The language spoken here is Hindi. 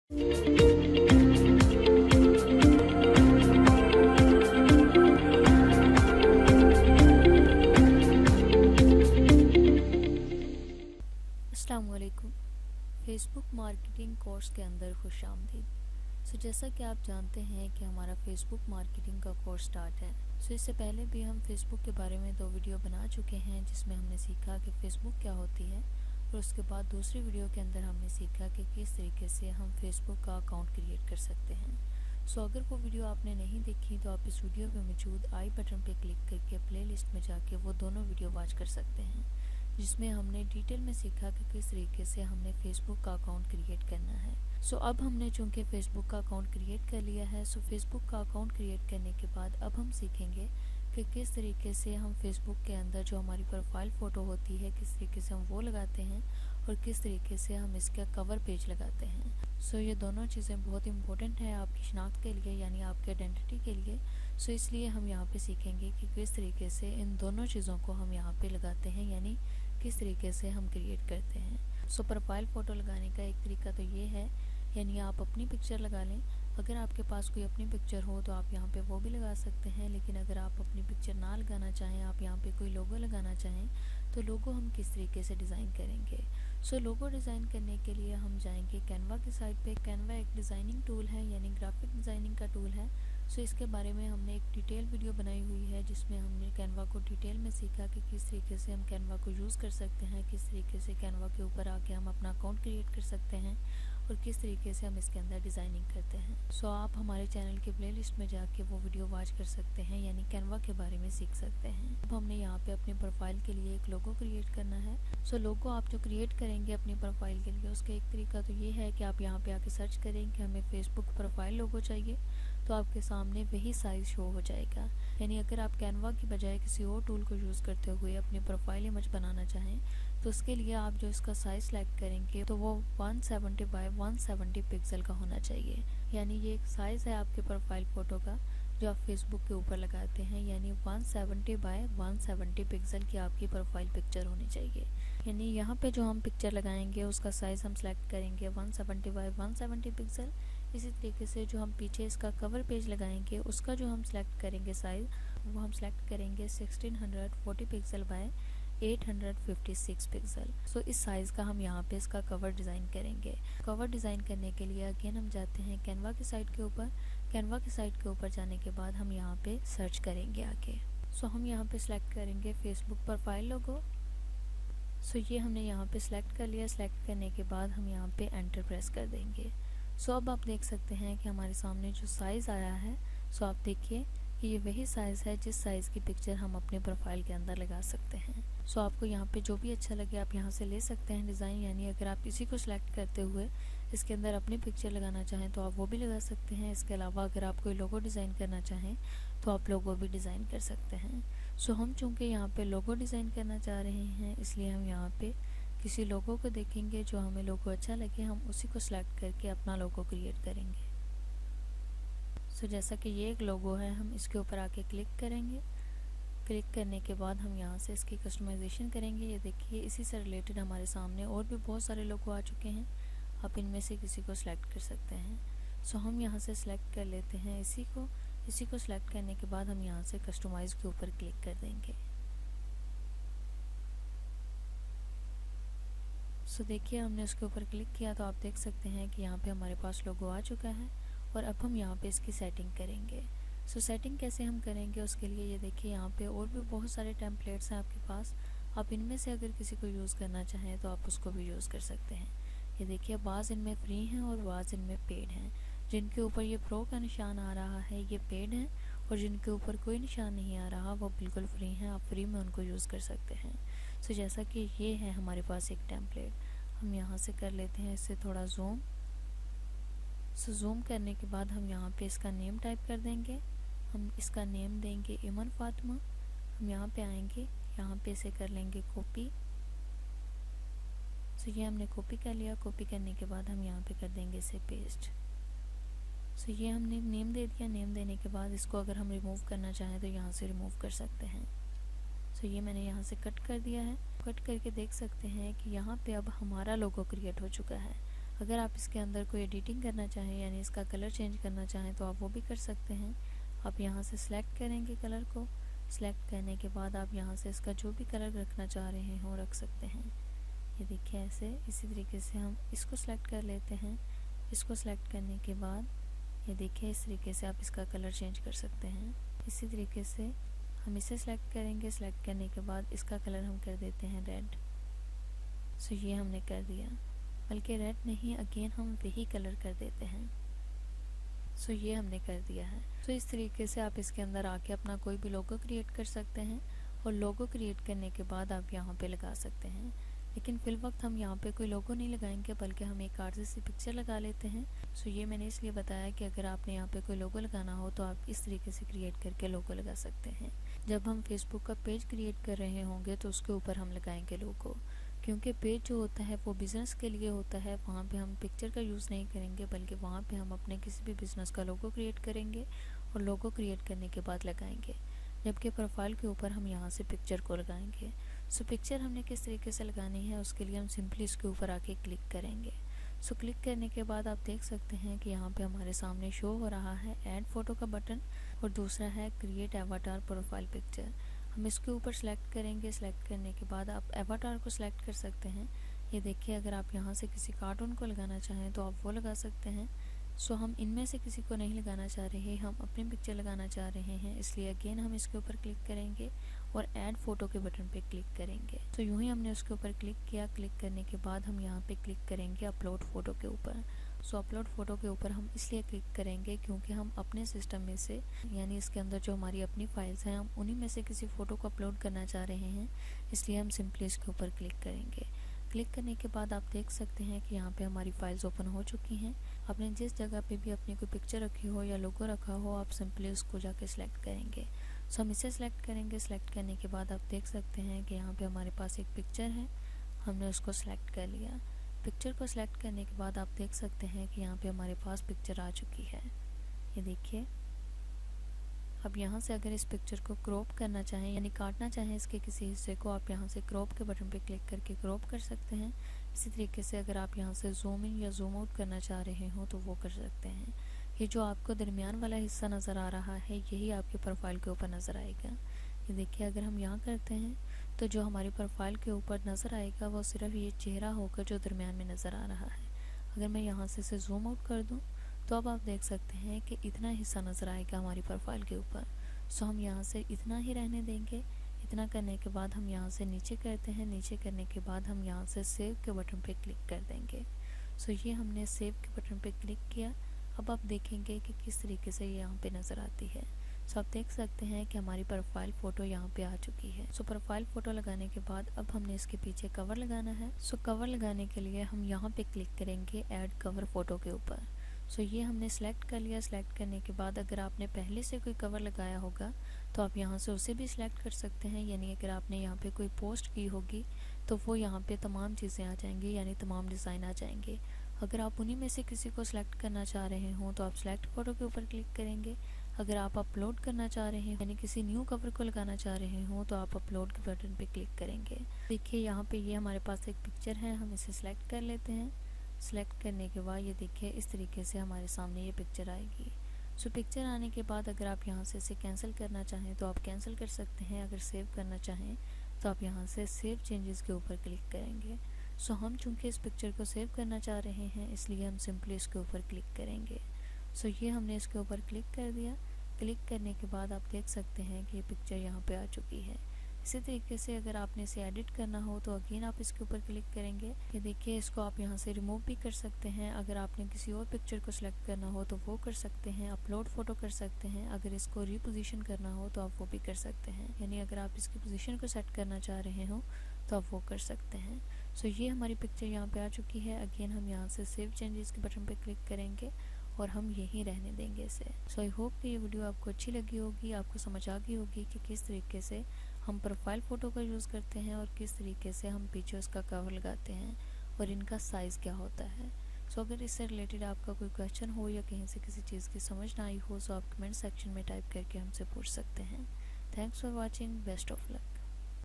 अस्सलामुअलैकुम। फ़ेसबुक मार्केटिंग कोर्स के अंदर खुशामदीद। जैसा कि आप जानते हैं कि हमारा फ़ेसबुक मार्केटिंग का कोर्स स्टार्ट है। इससे पहले भी हम फ़ेसबुक के बारे में 2 वीडियो बना चुके हैं जिसमें हमने सीखा कि फ़ेसबुक क्या होती है, और उसके बाद दूसरी वीडियो के अंदर हमने सीखा कि किस तरीके से हम फ़ेसबुक का अकाउंट क्रिएट कर सकते हैं। अगर वो वीडियो आपने नहीं देखी तो आप इस वीडियो में मौजूद आई बटन पर क्लिक करके प्लेलिस्ट में जाके वो दोनों वीडियो वॉच कर सकते हैं, जिसमें हमने डिटेल में सीखा कि किस तरीके से हमने फ़ेसबुक का अकाउंट क्रिएट करना है। अब हमने चूँकि फ़ेसबुक का अकाउंट क्रिएट कर लिया है, फ़ेसबुक का अकाउंट क्रिएट करने के बाद अब हम सीखेंगे कि किस तरीके से हम फ़ेसबुक के अंदर जो हमारी प्रोफाइल फ़ोटो होती है किस तरीके से हम वो लगाते हैं और किस तरीके से हम इसका कवर पेज लगाते हैं। ये दोनों चीज़ें बहुत इंपॉर्टेंट है आपकी शिनाख्त के लिए, यानी आपके आइडेंटिटी के लिए। इसलिए हम यहाँ पे सीखेंगे कि किस तरीके से इन दोनों चीज़ों को हम यहाँ पे लगाते हैं, यानी किस तरीके से हम क्रिएट करते हैं। प्रोफाइल फ़ोटो लगाने का एक तरीका तो ये है, यानी आप अपनी पिक्चर लगा लें। अगर आपके पास कोई अपनी पिक्चर हो तो आप यहाँ पे वो भी लगा सकते हैं, लेकिन अगर आप अपनी पिक्चर ना लगाना चाहें, आप यहाँ पे कोई लोगो लगाना चाहें, तो लोगो हम किस तरीके से डिज़ाइन करेंगे। लोगो डिज़ाइन करने के लिए हम जाएंगे कैनवा की साइट पे। कैनवा एक डिज़ाइनिंग टूल है, यानी ग्राफिक डिज़ाइनिंग का टूल है। इसके बारे में हमने एक डिटेल वीडियो बनाई हुई है जिसमें हमने कैनवा को डिटेल में सीखा कि किस तरीके से हम कैनवा को यूज़ कर सकते हैं, किस तरीके से कैनवा के ऊपर आके हम अपना अकाउंट क्रिएट कर सकते हैं और किस तरीके से हम इसके अंदर डिज़ाइनिंग करते हैं। आप हमारे चैनल के प्लेलिस्ट में जाके वो वीडियो वॉच कर सकते हैं, यानी कैनवा के बारे में सीख सकते हैं। अब हमने यहाँ पे अपनी प्रोफाइल के लिए एक लोगो क्रिएट करना है। लोगो आप जो क्रिएट करेंगे अपनी प्रोफाइल के लिए, उसका एक तरीका तो ये है कि आप यहाँ पे आके सर्च करें कि हमें फ़ेसबुक प्रोफाइल लोगो चाहिए, तो आपके सामने वही साइज़ शो हो जाएगा। यानी अगर आप कैनवा की बजाय किसी और टूल को यूज़ करते हुए अपनी प्रोफाइल इमेज बनाना चाहें, तो उसके लिए आप जो इसका साइज़ सेलेक्ट करेंगे तो वो 170 बाय 170 पिक्सल का होना चाहिए। यानी ये एक साइज़ है आपके प्रोफाइल फ़ोटो का जो आप फेसबुक के ऊपर लगाते हैं, यानी 170 बाय 170 पिक्सल की आपकी प्रोफाइल पिक्चर होनी चाहिए। यानी यहाँ पे जो हम पिक्चर लगाएंगे उसका साइज़ हम सेलेक्ट करेंगे 170 बाय 170 पिक्सल। इसी तरीके से जो हम पीछे इसका कवर पेज लगाएंगे उसका जो हम सेलेक्ट करेंगे साइज़, वो हम सेलेक्ट करेंगे 1640 पिक्सल बाय 856 पिक्सल। इस साइज़ का हम यहाँ पे इसका कवर डिज़ाइन करेंगे। कवर डिज़ाइन करने के लिए अगेन हम जाते हैं कैनवा की साइट के ऊपर। कैनवा की साइट के ऊपर जाने के बाद हम यहाँ पे सर्च करेंगे आगे। हम यहाँ पे सिलेक्ट करेंगे फेसबुक प्रोफाइल लोगो। ये हमने यहाँ पे सिलेक्ट कर लिया। सिलेक्ट करने के बाद हम यहाँ पे एंटर प्रेस कर देंगे। अब आप देख सकते हैं कि हमारे सामने जो साइज़ आया है, आप देखिए कि ये वही साइज़ है जिस साइज़ की पिक्चर हम अपने प्रोफाइल के अंदर लगा सकते हैं। आपको यहाँ पे जो भी अच्छा लगे आप यहाँ से ले सकते हैं डिज़ाइन। यानी अगर आप इसी को सिलेक्ट करते हुए इसके अंदर अपनी पिक्चर लगाना चाहें तो आप वो भी लगा सकते हैं। इसके अलावा अगर आप कोई लोगो डिज़ाइन करना चाहें तो आप लोगो भी डिज़ाइन कर सकते हैं। हम चूँकि यहाँ पे लोगो डिज़ाइन करना चाह रहे हैं, इसलिए हम यहाँ पे किसी लोगो को देखेंगे, जो हमें लोगो अच्छा लगे हम उसी को सिलेक्ट करके अपना लोगो क्रिएट करेंगे। जैसा कि ये एक लोगो है, हम इसके ऊपर आके क्लिक करेंगे। क्लिक करने के बाद हम यहाँ से इसकी कस्टमाइजेशन करेंगे। ये देखिए इसी से रिलेटेड हमारे सामने और भी बहुत सारे लोगो आ चुके हैं, आप इनमें से किसी को सिलेक्ट कर सकते हैं। हम यहाँ से सिलेक्ट कर लेते हैं इसी को सिलेक्ट करने के बाद हम यहाँ से कस्टमाइज़ के ऊपर क्लिक कर देंगे। देखिए हमने उसके ऊपर क्लिक किया तो आप देख सकते हैं कि यहाँ पे हमारे पास लोगो आ चुका है। और अब हम यहाँ पे इसकी सेटिंग करेंगे। सेटिंग कैसे हम करेंगे उसके लिए ये देखिए यहाँ पे और भी बहुत सारे टेम्पलेट्स हैं आपके पास। आप इनमें से अगर किसी को यूज़ करना चाहें तो आप उसको भी यूज़ कर सकते हैं। ये देखिए बाज़ इनमें फ्री हैं और बाज़ इनमें पेड हैं। जिनके ऊपर ये प्रो का निशान आ रहा है ये पेड हैं, और जिनके ऊपर कोई निशान नहीं आ रहा वो बिल्कुल फ्री हैं, आप फ्री में उनको यूज़ कर सकते हैं। जैसा कि ये है हमारे पास एक टेम्पलेट, हम यहाँ से कर लेते हैं इससे थोड़ा जूम। जूम करने के बाद हम यहाँ पे इसका नेम टाइप कर देंगे। हम इसका नेम देंगे इमन फातिमा। हम यहाँ पे आएंगे, यहाँ पे इसे कर लेंगे कॉपी। ये हमने कॉपी कर लिया। कॉपी करने के बाद हम यहाँ पे कर देंगे इसे पेस्ट। ये हमने नेम दे दिया। नेम देने के बाद इसको अगर हम रिमूव करना चाहें तो यहाँ से रिमूव कर सकते हैं। ये मैंने यहाँ से कट कर दिया है। कट करके देख सकते हैं कि यहाँ पे अब हमारा लोगो क्रिएट हो चुका है। अगर आप इसके अंदर कोई एडिटिंग करना चाहें यानी इसका कलर चेंज करना चाहें तो आप वो भी कर सकते हैं। आप यहाँ से सिलेक्ट करेंगे कलर को। सिलेक्ट करने के बाद आप यहाँ से इसका जो भी कलर रखना चाह रहे हो रख सकते हैं। ये देखिए ऐसे इसी तरीके से हम इसको सिलेक्ट कर लेते हैं। इसको सिलेक्ट करने के बाद ये देखिए इस तरीके से आप इसका कलर चेंज कर सकते हैं। इसी तरीके से हम इसे सिलेक्ट करेंगे। सिलेक्ट करने के बाद इसका कलर हम कर देते हैं रेड। सो ये हमने कर दिया, बल्कि रेड नहीं, अगेन हम वही कलर कर देते हैं। सो ये हमने कर दिया है। तो इस तरीके से आप इसके अंदर आके अपना कोई भी लोगो क्रिएट कर सकते हैं और लोगो क्रिएट करने के बाद आप यहाँ पे लगा सकते हैं। लेकिन फिल वक्त हम यहाँ पे कोई लोगो नहीं लगाएंगे, बल्कि हम एक आर्टिस्ट सी पिक्चर लगा लेते हैं। सो ये मैंने इसलिए बताया कि अगर आपने यहाँ पे कोई लोगो लगाना हो तो आप इस तरीके से क्रिएट करके लोगो लगा सकते हैं। जब हम फेसबुक का पेज क्रिएट कर रहे होंगे तो उसके ऊपर हम लगाएंगे लोगो, क्योंकि पेज जो होता है वो बिज़नेस के लिए होता है। वहाँ पे हम पिक्चर का यूज़ नहीं करेंगे, बल्कि वहाँ पे हम अपने किसी भी बिज़नेस का लोगो क्रिएट करेंगे और लोगो क्रिएट करने के बाद लगाएंगे। जबकि प्रोफाइल के ऊपर हम यहाँ से पिक्चर को लगाएंगे। सो पिक्चर हमने किस तरीके से लगानी है उसके लिए हम सिंपली इसके ऊपर आके क्लिक करेंगे। सो क्लिक करने के बाद आप देख सकते हैं कि यहाँ पे हमारे सामने शो हो रहा है ऐड फोटो का बटन और दूसरा है क्रिएट एवाटार प्रोफाइल पिक्चर। हम इसके ऊपर सेलेक्ट करेंगे। सेलेक्ट करने के बाद आप एवाटार को सिलेक्ट कर सकते हैं। ये देखिए अगर आप यहाँ से किसी कार्टून को लगाना चाहें तो आप वो लगा सकते हैं। सो हम इनमें से किसी को नहीं लगाना चाह रहे, हम अपनी पिक्चर लगाना चाह रहे हैं, इसलिए अगेन हम इसके ऊपर क्लिक करेंगे और ऐड फोटो के बटन पे क्लिक करेंगे। तो यूँ ही हमने उसके ऊपर क्लिक किया। क्लिक करने के बाद हम यहाँ पे क्लिक करेंगे अपलोड फ़ोटो के ऊपर। सो अपलोड फ़ोटो के ऊपर हम इसलिए क्लिक करेंगे क्योंकि हम अपने सिस्टम में से यानी इसके अंदर जो हमारी अपनी फाइल्स हैं हम उन्हीं में से किसी फ़ोटो को अपलोड करना चाह रहे हैं, इसलिए हम सिंपली इसके ऊपर क्लिक करेंगे। क्लिक करने के बाद आप देख सकते हैं कि यहाँ पे हमारी फाइल्स ओपन हो चुकी हैं। आपने जिस जगह पे भी अपनी कोई पिक्चर रखी हो या लोगो रखा हो आप सिंपली उसको जाके सिलेक्ट करेंगे। सो हम इसे सिलेक्ट करेंगे। सिलेक्ट करने के बाद आप देख सकते हैं कि यहाँ पे हमारे पास एक पिक्चर है, हमने उसको सिलेक्ट कर लिया। पिक्चर को सिलेक्ट करने के बाद आप देख सकते हैं कि यहाँ पे हमारे पास पिक्चर आ चुकी है। ये देखिए अब यहाँ से अगर इस पिक्चर को क्रॉप करना चाहें यानी काटना चाहें इसके किसी हिस्से को, आप यहाँ से क्रॉप के बटन पे क्लिक करके क्रॉप कर सकते हैं। इसी तरीके से अगर आप यहाँ से जूम इन या जूम आउट करना चाह रहे हो तो वो कर सकते हैं। ये जो आपको दरमियान वाला हिस्सा नज़र आ रहा है यही आपके प्रोफाइल के ऊपर नज़र आएगा। ये देखिए अगर हम यहाँ करते हैं तो जो हमारी प्रोफाइल के ऊपर नज़र आएगा वो सिर्फ ये चेहरा होकर जो दरमियान में नज़र आ रहा है। अगर मैं यहाँ से इसे जूम आउट कर दूँ तो अब आप देख सकते हैं कि इतना हिस्सा नज़र आएगा हमारी प्रोफाइल के ऊपर। सो हम यहाँ से इतना ही रहने देंगे। इतना करने के बाद हम यहाँ से नीचे करते हैं। नीचे करने के बाद हम यहाँ से सेव के बटन पे क्लिक कर देंगे। सो ये हमने सेव के बटन पे क्लिक किया। अब आप देखेंगे कि किस तरीके से ये यहाँ पे नज़र आती है। सो आप देख सकते हैं कि हमारी प्रोफाइल फ़ोटो यहाँ पे आ चुकी है। सो प्रोफाइल फ़ोटो लगाने के बाद अब हमने इसके पीछे कवर लगाना है। सो कवर लगाने के लिए हम यहाँ पे क्लिक करेंगे ऐड कवर फ़ोटो के ऊपर। सो ये हमने सेलेक्ट कर लिया। सेलेक्ट करने के बाद अगर आपने पहले से कोई कवर लगाया होगा तो आप यहाँ से उसे भी सिलेक्ट कर सकते हैं, यानी अगर आपने यहाँ पे कोई पोस्ट की होगी तो वो यहाँ पे तमाम चीज़ें आ जाएंगी, यानी तमाम डिज़ाइन आ जाएंगे। अगर आप उन्हीं में से किसी को सिलेक्ट करना चाह रहे हो तो आप सिलेक्ट फ़ोटो के ऊपर क्लिक करेंगे। अगर आप अपलोड करना चाह रहे हैं यानी किसी न्यू कवर को लगाना चाह रहे हो तो आप अपलोड के बटन पे क्लिक करेंगे। देखिए यहाँ पे ये हमारे पास एक पिक्चर है, हम इसे सिलेक्ट कर लेते हैं। सिलेक्ट करने के बाद ये देखिए इस तरीके से हमारे सामने ये पिक्चर आएगी। सो पिक्चर आने के बाद अगर आप यहाँ से इसे कैंसिल करना चाहें तो आप कैंसिल कर सकते हैं। अगर सेव करना चाहें तो आप यहाँ से सेव चेंजेस के ऊपर क्लिक करेंगे। सो हम चूँकि इस पिक्चर को सेव करना चाह रहे हैं इसलिए हम सिंपली इसके ऊपर क्लिक करेंगे। सो ये हमने इसके ऊपर क्लिक कर दिया। क्लिक करने के बाद आप देख सकते हैं कि ये पिक्चर यहाँ पे आ चुकी है। इसी तरीके से अगर आपने इसे एडिट करना हो तो अगेन आप इसके ऊपर क्लिक करेंगे। ये देखिए इसको आप यहाँ से रिमूव भी कर सकते हैं। अगर आपने किसी और पिक्चर को सिलेक्ट करना हो तो वो कर सकते हैं। अपलोड फ़ोटो कर सकते हैं। अगर इसको रीपोजीशन करना हो तो आप वो भी कर सकते हैं, यानी अगर आप इसकी पोजीशन को सेट करना चाह रहे हो तो आप वो कर सकते हैं। सो ये हमारी पिक्चर यहाँ पे आ चुकी है। अगेन हम यहाँ से सेव चेंजेस के बटन पे क्लिक करेंगे और हम यहीं रहने देंगे इसे। सो आई होप कि ये वीडियो आपको अच्छी लगी होगी, आपको समझ आ गई होगी कि किस तरीके से हम प्रोफाइल फ़ोटो का यूज़ करते हैं और किस तरीके से हम पीछे उसका कवर लगाते हैं और इनका साइज़ क्या होता है। सो अगर इससे रिलेटेड आपका कोई क्वेश्चन हो या कहीं से किसी चीज़ की समझ ना आई हो तो आप कमेंट सेक्शन में टाइप करके हमसे पूछ सकते हैं। Thanks for watching, best of luck.